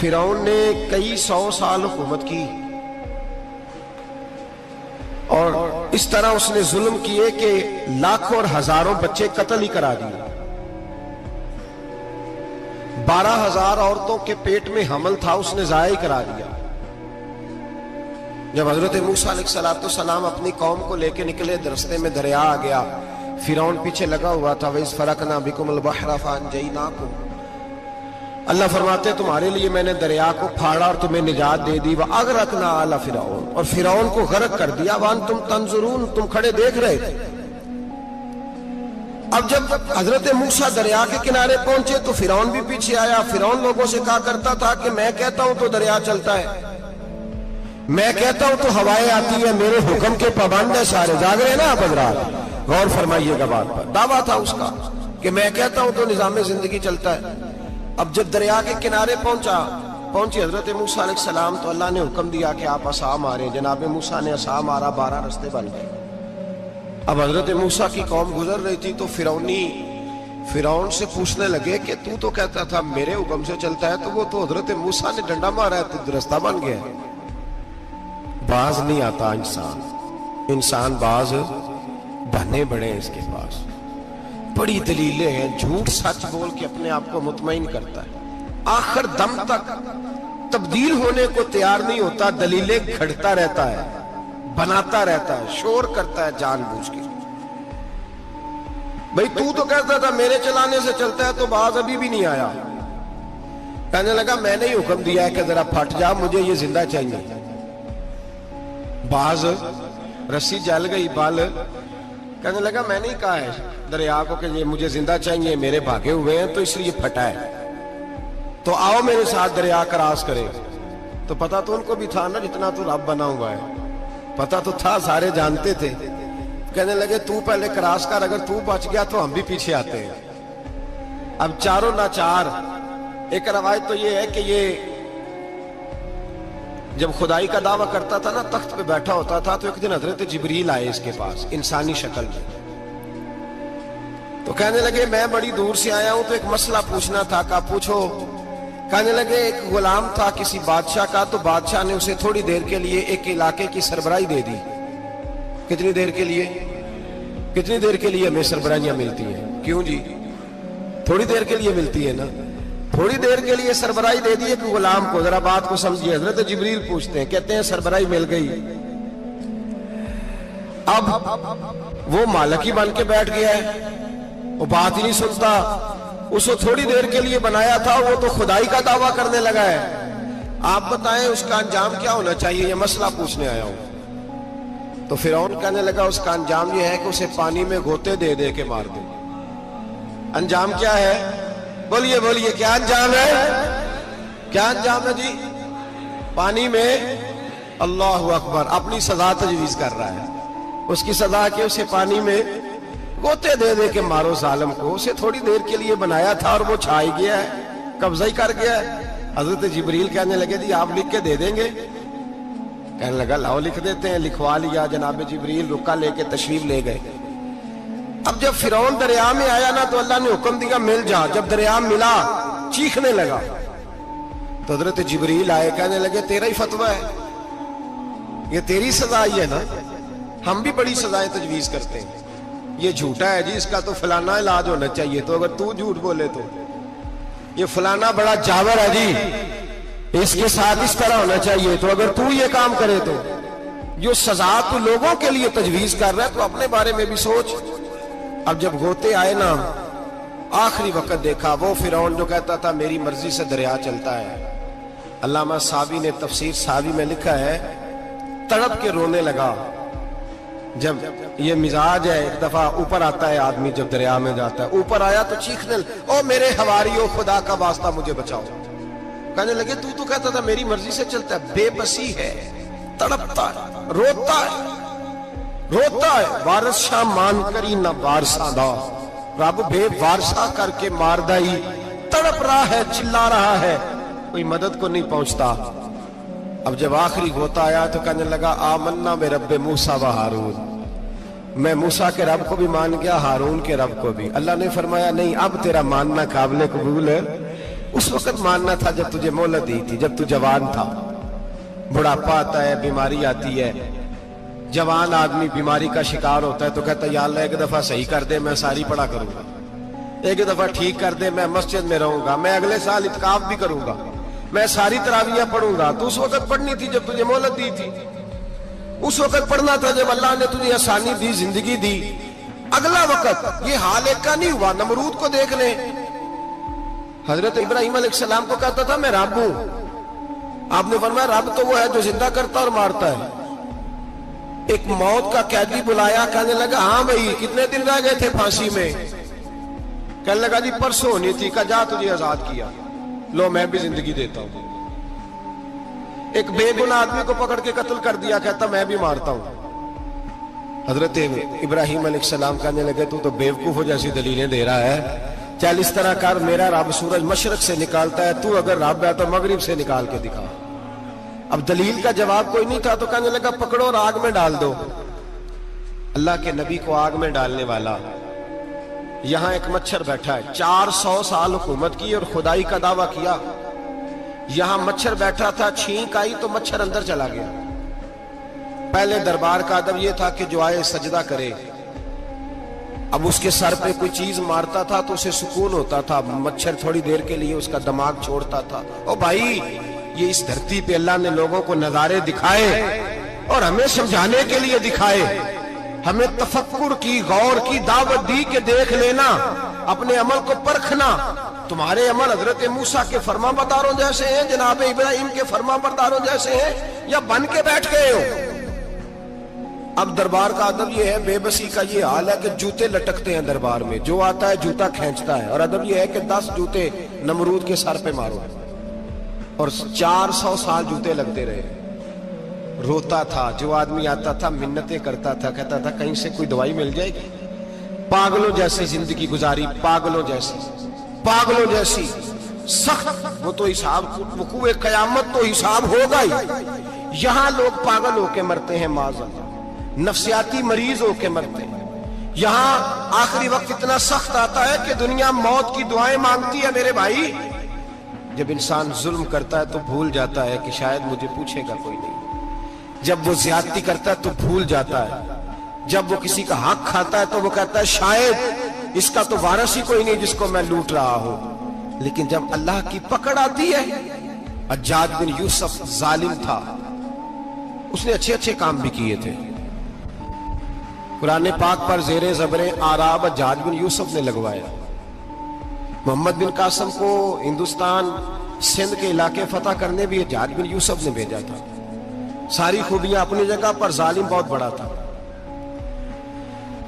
فرعون نے کئی 100 سال حکومت کی اور اس طرح اس نے ظلم کیے کہ لاکھوں اور ہزاروں بچے قتل ہی کرا دیے. 12,000 عورتوں کے پیٹ میں حمل تھا اس نے ضائع کرا دیا. جب حضرت موسیٰ علیہ السلام اپنی قوم کو لے کے نکلے رستے میں دریا آ گیا, فرعون پیچھے لگا ہوا تھا. وَإِذْ فَرَقْنَا بِكُمُ الْبَحْرَ فَأَنْجَيْنَاكُمْ, اللہ فرماتے تمہارے لیے میں نے دریا کو پھاڑا اور تمہیں نجات دے دی. وَأَغْرَقْنَا آلَ فِرْعَوْنَ, اور فرعون کو غرق کر دیا. وَأَنْتُمْ تَنْظُرُونَ, تم کھڑے دیکھ رہے تھے. اب جب حضرت موسیٰ دریا کے کنارے پہنچے تو فرعون بھی پیچھے آیا. فرعون لوگوں سے کہا کرتا تھا کہ میں کہتا ہوں تو دریا چلتا ہے, میں کہتا ہوں تو ہوائیں آتی ہیں, میرے حکم کے پابند ہیں سارے. جاگ رہے ہیں نا آپ حضرات, غور فرمائیے گا بات پر. دعویٰ تھا اس کا کہ میں کہتا ہوں تو نظام زندگی چلتا ہے. اب جب دریا کے کنارے پہنچی حضرت موسیٰ علیہ السلام تو اللہ نے حکم دیا کہ آپ عصا ماریں. جناب موسیٰ نے عصا مارا, 12 رستے بن گئے. اب حضرت موسیٰ کی قوم گزر رہی تھی تو فرعون سے پوچھنے لگے کہ تو کہتا تھا میرے حکم سے چلتا ہے, تو وہ تو حضرت موسیٰ نے ڈنڈا مارا ہے تو رستہ بن گیا ہے. باز نہیں آتا انسان باز بنے بڑے ہیں اس کے پاس. بڑی دلیلیں ہیں, جھوٹ سچ بول کے اپنے آپ کو مطمئن کرتا ہے, آخر دم تک تبدیل ہونے کو تیار نہیں ہوتا. دلیلیں گھڑتا رہتا ہے, بناتا رہتا ہے, شور کرتا ہے جان بوجھ کے. بھئی تو کہتا تھا میرے چلانے سے چلتا ہے, تو باز ابھی بھی نہیں آیا. کہنے لگا میں نے ہی حکم دیا ہے کہ ذرا پھٹ جا, مجھے یہ زندہ چاہیے. باز رسی جل گئی بال, کہنے لگا میں نہیں کہا ہے دریا کو کہ یہ مجھے زندہ چاہیے, میرے بھاگے ہوئے ہیں تو اس لیے پھٹا ہے, تو آؤ میرے ساتھ دریا کراس کرے. تو پتا تو ان کو بھی تھا نا, جتنا تو رب بنا ہوا ہے, پتا تو تھا, سارے جانتے تھے. کہنے لگے تو پہلے کراس کر, اگر تو بچ گیا تو ہم بھی پیچھے آتے ہیں. اب چاروں ناچار. ایک روایت تو یہ ہے کہ یہ جب خدائی کا دعویٰ کرتا تھا نا, تخت پہ بیٹھا ہوتا تھا, تو ایک دن حضرت جبریل آئے اس کے پاس انسانی شکل میں. تو کہنے لگے میں بڑی دور سے آیا ہوں تو ایک مسئلہ پوچھنا تھا. کہا پوچھو. کہنے لگے ایک غلام تھا کسی بادشاہ کا, تو بادشاہ نے اسے تھوڑی دیر کے لیے ایک علاقے کی سربراہی دے دی. کتنی دیر کے لیے ہمیں سربراہیاں ملتی ہیں؟ کیوں جی, تھوڑی دیر کے لیے ملتی ہے نا. تھوڑی دیر کے لیے سربراہی دے دی ایک غلام کو. ذرا بات کو سمجھیے. حضرت جبریل پوچھتے ہیں, کہتے ہیں سربراہی مل گئی. اب وہ مالک ہی بن کے بیٹھ گیا ہے, وہ بات ہی نہیں سنتا. اس کو تھوڑی دیر کے لیے بنایا تھا, وہ تو خدائی کا دعویٰ کرنے لگا ہے. آپ بتائیں اس کا انجام کیا ہونا چاہیے, یہ مسئلہ پوچھنے آیا ہوں. تو فرعون کہنے لگا اس کا انجام یہ ہے کہ اسے پانی میں غوطے دے دے کے مار دے. انجام کیا ہے؟ بولیے کیا انجام ہے؟ کیا انجام ہے جی؟ پانی میں. اللہ اکبر, اپنی سزا تجویز کر رہا ہے. اس کی سزا کہ اسے پانی میں غوطے دے دے کے مارو ظالم کو. اسے تھوڑی دیر کے لیے بنایا تھا اور وہ چھائی گیا ہے, قبضہ ہی کر گیا ہے. حضرت جبریل کہنے لگے جی آپ لکھ کے دے دیں گے؟ کہنے لگا لاؤ لکھ دیتے ہیں. لکھوا لیا. جناب جبریل رکا لے کے تشریف لے گئے. اب جب فرعون دریا میں آیا نا تو اللہ نے حکم دیا مل جا. جب دریا ملا چیخنے لگا تو حضرت جبریل آئے, کہنے لگے تیرا ہی فتویٰ ہے, یہ تیری سزا ہی ہے نا, ہم بھی بڑی سزائیں تجویز کرتے ہیں. یہ جھوٹا ہے جی, اس کا تو فلانا علاج ہونا چاہیے, تو اگر تو جھوٹ بولے تو یہ فلانا بڑا جاور ہے جی, اس کے ساتھ اس طرح ہونا چاہیے, تو اگر تو یہ کام کرے تو جو سزا تو لوگوں کے لیے تجویز کر رہا ہے تو اپنے بارے میں بھی سوچ. اب جب غوطے آئے نا, آخری وقت دیکھا وہ فرعون جو کہتا تھا میری مرضی سے دریا چلتا ہے. علامہ صاوی نے تفسیر صاوی میں لکھا ہے, تڑپ کے رونے لگا. جب یہ مزاج ہے, ایک دفعہ اوپر آتا ہے آدمی جب دریا میں جاتا ہے, اوپر آیا تو چیخنے او میرے حواریو خدا کا واسطہ مجھے بچاؤ. کہنے لگے تو کہتا تھا میری مرضی سے چلتا ہے. بے بسی ہے, تڑپتا ہے, روتا ہے. وارث شاہ مان کری نہ وارثہ دا, رب بے وارثہ کر کے مار دائی. تڑپ رہا ہے, چلا رہا ہے, کوئی مدد کو نہیں پہنچتا. اب جب آخری غوطہ آیا تو کہنے لگا آمنا میں رب موسیٰ و ہارون, میں موسیٰ کے رب کو بھی مان گیا, ہارون کے رب کو بھی. اللہ نے فرمایا نہیں, اب تیرا ماننا قابل قبول اس وقت ماننا تھا جب تجھے مہلت دی تھی، جب تو جوان تھا. بڑھاپا آتا ہے، بیماری آتی ہے، جوان آدمی بیماری کا شکار ہوتا ہے تو کہتا ہے یا اللہ ایک دفعہ صحیح کر دے، میں ساری پڑھا کروں گا، ایک دفعہ ٹھیک کر دے، میں مسجد میں رہوں گا، میں اگلے سال اعتکاف بھی کروں گا، میں ساری تراویحیں پڑھوں گا. تو اس وقت پڑھنی تھی جب تجھے مہلت دی تھی، اس وقت پڑھنا تھا جب اللہ نے تجھے آسانی دی، زندگی دی. اگلا وقت یہ حال ایک کا نہیں ہوا. نمرود کو دیکھ لیں، حضرت ابراہیم علیہ السلام کو کہتا تھا میں رب ہوں. آپ نے فرمایا رب تو وہ ہے جو زندہ کرتا اور مارتا ہے. ایک موت کا قیدی بلایا، کہنے لگا ہاں بھائی کتنے دن رہ گئے تھے پھانسی میں؟ کہنے لگا جی پرسوں ہونی تھی. کہا جا تجھے آزاد کیا، لو میں بھی زندگی دیتا ہوں. ایک بے گناہ آدمی کو پکڑ کے قتل کر دیا، کہتا میں بھی مارتا ہوں. حضرت ابراہیم علیہ السلام کہنے لگے تو بیوقوفوں جیسی دلیلیں دے رہا ہے، چل اس طرح کر، میرا رب سورج مشرق سے نکالتا ہے، تو اگر رب ہے تو مغرب سے نکال کے دکھا. اب دلیل کا جواب کوئی نہیں تھا تو کہنے لگا پکڑو اور آگ میں ڈال دو. اللہ کے نبی کو آگ میں ڈالنے والا. یہاں ایک مچھر بیٹھا ہے، 400 سال حکومت کی اور خدائی کا دعویٰ کیا. یہاں مچھر بیٹھا تھا، چھینک آئی تو مچھر اندر چلا گیا. پہلے دربار کا ادب یہ تھا کہ جو آئے سجدہ کرے. اب اس کے سر پہ کوئی چیز مارتا تھا تو اسے سکون ہوتا تھا، مچھر تھوڑی دیر کے لیے اس کا دماغ چھوڑتا تھا. او بھائی یہ اس دھرتی پہ اللہ نے لوگوں کو نظارے دکھائے اور ہمیں سمجھانے کے لیے دکھائے، ہمیں تفکر کی، غور کی دعوت دی کہ دیکھ لینا، اپنے عمل کو پرکھنا. تمہارے عمل حضرت موسیٰ کے فرما برداروں جیسے ہیں، جناب ابراہیم کے فرما برداروں جیسے ہیں، یا بن کے بیٹھ گئے ہو؟ اب دربار کا ادب یہ ہے، بے بسی کا یہ حال ہے کہ جوتے لٹکتے ہیں دربار میں، جو آتا ہے جوتا کھینچتا ہے. اور ادب یہ ہے کہ 10 جوتے نمرود کے سر پہ مارو، اور 400 سال جوتے لگتے رہے. روتا تھا، جو آدمی آتا تھا منتیں کرتا تھا، کہتا تھا کہیں سے کوئی دوائی مل جائے گی. پاگلوں جیسی زندگی گزاری، پاگلوں جیسی سخت. وہ تو حساب، وقوع قیامت تو حساب ہوگا ہی. یہاں لوگ پاگل ہو کے مرتے ہیں، معاذ اللہ، نفسیاتی مریض ہو کے مرتے ہیں. یہاں آخری وقت اتنا سخت آتا ہے کہ دنیا موت کی دعائیں مانگتی ہے. میرے بھائی جب انسان ظلم کرتا ہے تو بھول جاتا ہے کہ شاید مجھے پوچھے گا کوئی نہیں. جب وہ زیادتی کرتا ہے تو بھول جاتا ہے. جب وہ کسی کا حق کھاتا ہے تو وہ کہتا ہے شاید اس کا تو وارث ہی کوئی نہیں جس کو میں لوٹ رہا ہوں. لیکن جب اللہ کی پکڑ آتی ہے، حجاج بن یوسف ظالم تھا، اس نے اچھے کام بھی کیے تھے. قرآن پاک پر زیر زبر آراب حجاج بن یوسف نے لگوایا. محمد بن قاسم کو ہندوستان سندھ کے علاقے فتح کرنے بھی حجاج بن یوسف نے بھیجا تھا. ساری خوبیاں اپنی جگہ پر، ظالم بہت بڑا تھا.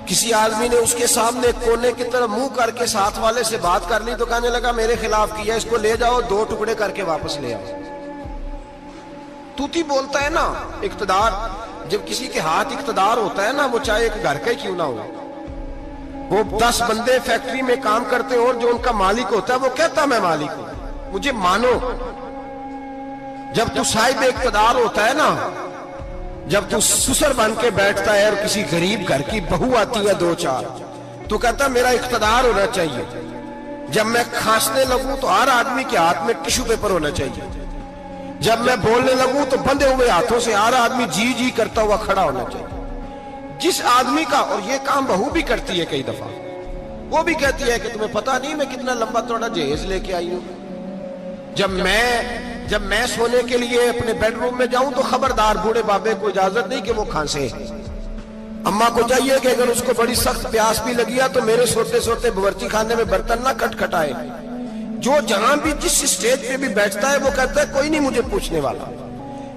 کسی آدمی نے اس کے سامنے کونے کی طرف منہ کر کے ساتھ والے سے بات کر لی تو کہنے لگا میرے خلاف کیا، اس کو لے جاؤ، 2 ٹکڑے کر کے واپس لے آؤ. توتی بولتا ہے نا اقتدار. جب کسی کے ہاتھ اقتدار ہوتا ہے نا، وہ چاہے ایک گھر کا ہی کیوں نہ ہو، وہ 10 بندے فیکٹری میں کام کرتے اور جو ان کا مالک ہوتا ہے وہ کہتا میں مالک ہوں، مجھے مانو. جب تو صاحب اقتدار ہوتا ہے نا، جب تو سسر بن کے بیٹھتا ہے اور کسی غریب گھر کی بہو آتی ہے 2-4 تو کہتا میرا اقتدار ہونا چاہیے. جب میں کھانسنے لگوں تو ہر آدمی کے ہاتھ میں ٹشو پیپر ہونا چاہیے. جب میں بولنے لگوں تو بندھے ہوئے ہاتھوں سے ہر آدمی جی کرتا ہوا کھڑا ہونا چاہیے. جس آدمی کا، اور یہ کام بہو بھی کرتی ہے کئی دفعہ، وہ بھی کہتی ہے کہ تمہیں پتا نہیں میں کتنا لمبا چوڑا جہیز لے کے آئی ہوں. جب میں سونے کے لیے اپنے بیڈ روم میں جاؤں تو خبردار بوڑھے بابے کو اجازت نہیں کہ وہ کھانسے. اماں کو چاہیے کہ اگر اس کو بڑی سخت پیاس بھی لگی ہے تو میرے سوتے باورچی خانے میں برتن نہ کھٹکھٹائے. جو جہاں بھی جس اسٹیج پہ بھی بیٹھتا ہے وہ کہتا ہے کوئی نہیں مجھے پوچھنے والا،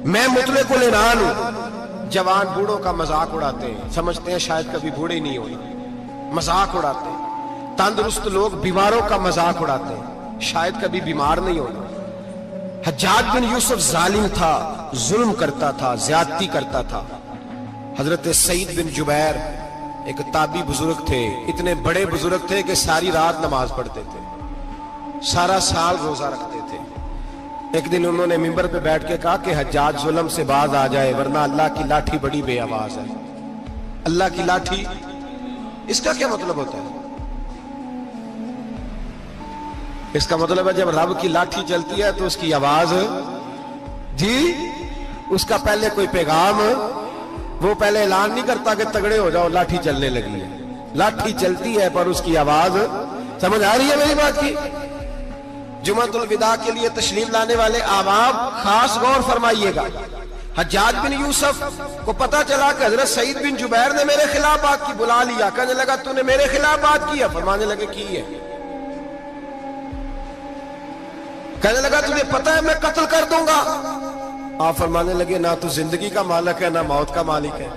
میں مطلق العنان ہوں. جوان بوڑھوں کا مذاق اڑاتے ہیں، سمجھتے ہیں شاید کبھی بوڑھے نہیں ہوئے، مذاق اڑاتے ہیں. تندرست لوگ بیماروں کا مذاق اڑاتے ہیں، شاید کبھی بیمار نہیں ہوئے. حجاج بن یوسف ظالم تھا، ظلم کرتا تھا، زیادتی کرتا تھا. حضرت سعید بن جبیر ایک تابعی بزرگ تھے، اتنے بڑے بزرگ تھے کہ ساری رات نماز پڑھتے تھے، سارا سال روزہ رکھتے تھے. ایک دن انہوں نے منبر پہ بیٹھ کے کہا کہ حجاج ظلم سے باز آ جائے ورنہ اللہ کی لاٹھی بڑی بے آواز ہے. اللہ کی لاٹھی، اس کا کیا مطلب ہوتا ہے؟ اس کا مطلب ہے جب رب کی لاٹھی چلتی ہے تو اس کی آواز جی اس کا پہلے کوئی پیغام وہ پہلے اعلان نہیں کرتا کہ تگڑے ہو جاؤ لاٹھی چلنے لگی ہے. لاٹھی چلتی ہے پر اس کی آواز سمجھ آ رہی ہے میری بات کی. جمعۃ الوداع کے لیے تشریف لانے والے احباب خاص غور فرمائیے گا. حجاج بن یوسف کو پتا چلا کہ حضرت سعید بن جبیر نے میرے خلاف بات کی. بلا لیا, کہنے لگا تو نے میرے خلاف بات کی ہے؟ فرمانے لگے کی ہے. کہنے لگا تجھے پتا ہے میں قتل کر دوں گا؟ آپ فرمانے لگے نہ تو زندگی کا مالک ہے نہ موت کا مالک ہے,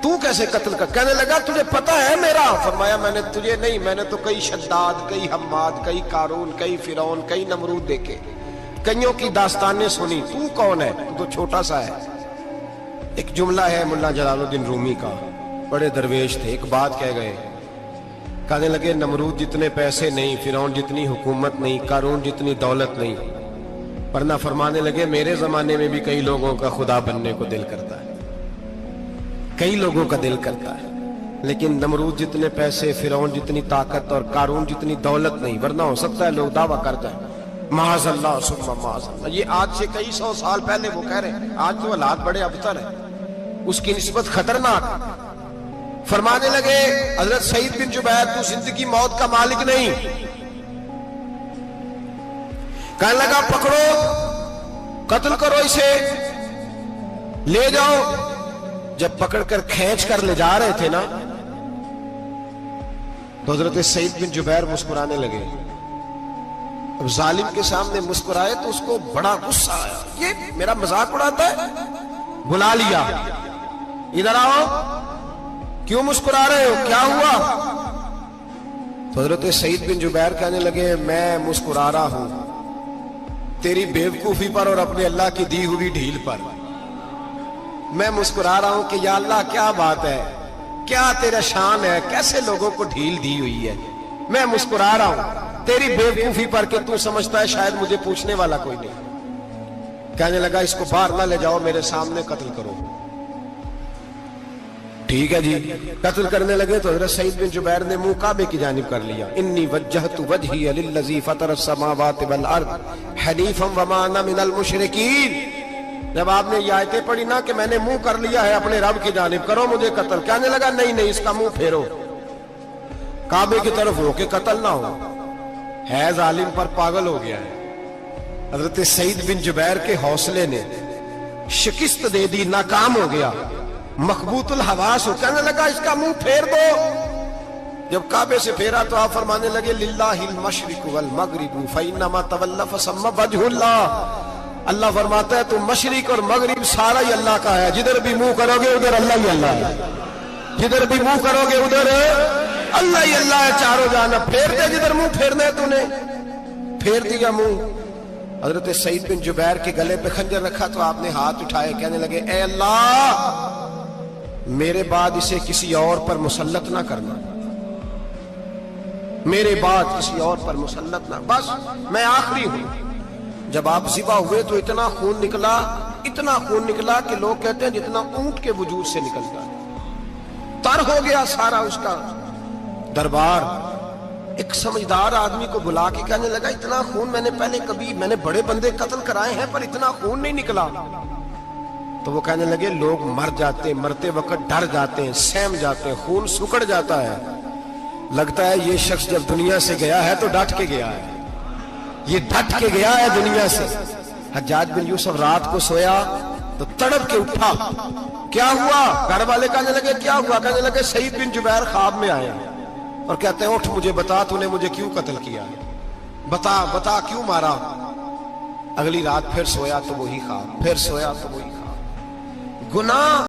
تو کیسے قتل کر؟ کہنے لگا تجھے پتا ہے میرا؟ فرمایا میں نے تجھے نہیں, میں نے تو کئی شداد, کئی حماد, کئی قارون, کئی فرعون, کئی نمرود دیکھے, کئیوں کی داستانیں سنی. تو کون ہے؟ تو چھوٹا سا ہے. ایک جملہ ہے ملا جلال الدین رومی کا, بڑے درویش تھے, ایک بات کہہ گئے. کہنے لگے نمرود جتنے پیسے نہیں, فرعون جتنی حکومت نہیں, قارون جتنی دولت نہیں, ورنہ فرمانے لگے میرے زمانے میں بھی کئی لوگوں کا خدا بننے کو دل کرتا ہے, کئی لوگوں کا دل کرتا ہے, لیکن نمرود جتنے پیسے, فرعون جتنی طاقت اور قارون جتنی دولت نہیں, ورنہ ہو سکتا ہے لوگ دعویٰ کر جائیں معاذ اللہ ثم معاذ اللہ. یہ آج سے کئی سو سال پہلے وہ کہہ رہے ہیں, آج تو حالات بڑے ابتر ہیں, اس کی نسبت خطرناک. فرمانے لگے حضرت سعید بن جبیر تو زندگی موت کا مالک نہیں. کہنے لگا پکڑو, قتل کرو اسے, لے جاؤ. جب پکڑ کر کھینچ کر لے جا رہے تھے نا تو حضرت سعید بن جبیر مسکرانے لگے. اب ظالم کے سامنے مسکرائے تو اس کو بڑا غصہ آیا, یہ میرا مذاق اڑاتا ہے. بلا لیا, ادھر آؤ, کیوں مسکرا رہے ہو, کیا ہوا؟ تو حضرت سعید بن جبیر کہنے لگے میں مسکرا رہا ہوں تیری بیوقوفی پر اور اپنے اللہ کی دی ہوئی ڈھیل پر. میں مسکرا رہا ہوں کہ یا اللہ کیا بات ہے, کیا تیرا شان ہے, کیسے لوگوں کو ڈھیل دی ہوئی ہے. میں مسکرا رہا ہوں تیری بیوقوفی پر کہ تو سمجھتا ہے شاید مجھے پوچھنے والا کوئی نہیں. کہنے لگا اس کو باہر نہ لے جاؤ, میرے سامنے قتل کرو. ٹھیک ہے جی. قتل کرنے لگے تو حضرت سعید بن جبیر نے منہ کعبے کی جانب کر لیا. انی وجہت وجہی للذی فطر السماوات والارض حنیفا وما انا من المشرکین. جب آپ نے یہ آیتیں پڑھی نا کہ میں نے منہ کر لیا ہے اپنے رب کی جانب, کرو مجھے قتل. کہنے لگا نہیں نہیں, اس کا منہ پھیرو, کعبے کی طرف ہو کے قتل نہ ہو. ہے ظالم پر پاگل ہو گیا ہے. حضرت سعید بن جبیر کے حوصلے نے شکست دے دی, ناکام ہو گیا, مخبوط الحواس ہو. کہنے لگا اس کا منہ پھیر دو. جب کعبے سے پھیرا تو آپ فرمانے لگے للہ المشرق والمغرب فانما تولى فثم وجه اللہ. اللہ فرماتا ہے تو مشرق اور مغرب سارا ہی اللہ کا ہے, جدھر بھی منہ کرو گے ادھر اللہ ہی اللہ ہے, جدھر بھی منہ کرو گے ادھر اللہ ہی اللہ ہے چاروں جانب. پھیر دے جدھر منہ پھیرنا ہے, تو نے پھیر دیا منہ. حضرت سعید بن جبیر کے گلے پہ خنجر رکھا تو آپ نے ہاتھ اٹھائے, کہنے لگے اے اللہ میرے بعد اسے کسی اور پر مسلط نہ کرنا, میرے بعد کسی اور پر مسلط نہ, بس میں آخری ہوں. جب آپ ذبح ہوئے تو اتنا خون نکلا کہ لوگ کہتے ہیں جتنا اونٹ کے وجود سے نکلتا ہے. تر ہو گیا سارا اس کا دربار. ایک سمجھدار آدمی کو بلا کے کہنے لگا اتنا خون میں نے بڑے بندے قتل کرائے ہیں پر اتنا خون نہیں نکلا. تو وہ کہنے لگے لوگ مر جاتے ہیں, مرتے وقت ڈر جاتے ہیں, سہم جاتے ہیں, خون سکڑ جاتا ہے. لگتا ہے یہ شخص جب دنیا سے گیا ہے تو ڈٹ کے گیا ہے, یہ ڈٹ کے گیا ہے دنیا سے. حجاج بن یوسف رات کو سویا تو تڑپ کے اٹھا, کیا ہوا؟ گھر والے کہنے لگے کیا ہوا؟ کہنے لگے سعید بن جبیر خواب میں آیا اور کہتے ہیں اٹھ مجھے بتا تو نے مجھے کیوں قتل کیا, بتا کیوں مارا. اگلی رات پھر سویا تو وہی خواب, پھر سویا تو وہی خواب. گناہ